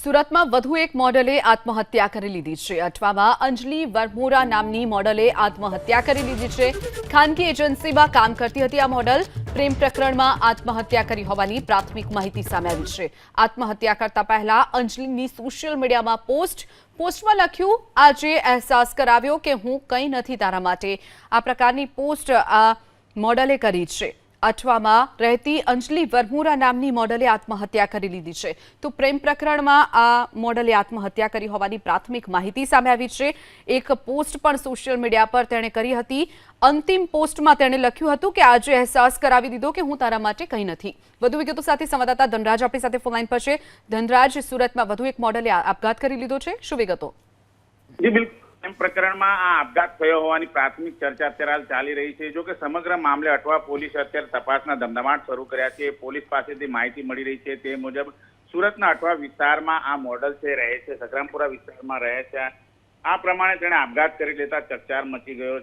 સુરતમાં વધુ એક મોડલે આત્મહત્યા કરી લીધી છે। અઠવામાં અંજલિ વરમોરા નામની મોડલે આત્મહત્યા કરી લીધી છે। ખાનગી એજન્સીમાં કામ કરતી હતી આ મોડલ। પ્રેમ પ્રકરણમાં આત્મહત્યા કરી હોવાની પ્રાથમિક માહિતી સામે આવી છે। આત્મહત્યા કરતા પહેલા અંજલિની સોશિયલ મીડિયામાં પોસ્ટમાં લખ્યું, આજે અહેસાસ કરાવ્યો કે હું કંઈ નથી તારા માટે। આ પ્રકારની પોસ્ટ આ મોડલે કરી છે। અઠવામાં રહેતી અંજલિ વરમોરા નામની મોડલે આત્મહત્યા કરી લીધી છે। તો પ્રેમ પ્રકરણમાં આ મોડલે આત્મહત્યા કરી હોવાની પ્રાથમિક માહિતી સામે આવી છે। એક પોસ્ટ પણ સોશિયલ મીડિયા પર તેણે કરી હતી। અંતિમ પોસ્ટમાં તેણે લખ્યું હતું કે આજે અહેસાસ કરાવી દીધો કે હું તારા માટે કંઈ નથી। વધુ વિગતો સાથે સંવાદદાતા ધનરાજ આપણી સાથે ફોન લાઈન પર છે। ધનરાજ, સુરતમાં વધુ એક મોડલે આપઘાત કરી લીધો છે, શું વિગતો? જી બિલકુલ, પ્રકરણમાં આ આપઘાત થયો હોવાની પ્રાથમિક ચર્ચા અત્યારે ચાલી રહી છે। જો કે સમગ્ર મામલે અઠવા પોલીસે અત્યારે તપાસના ધમધમાટ શરૂ કર્યા છે। પોલીસ પાસેથી માહિતી મળી રહી છે તે મુજબ સુરતના અઠવા વિસ્તારમાં આ મોડલ છે રહે છે, સગ્રામપુરા વિસ્તારમાં રહે છે। આ પ્રમાણે તેણે આપઘાત કરી લેતા ચકચાર મચી ગયો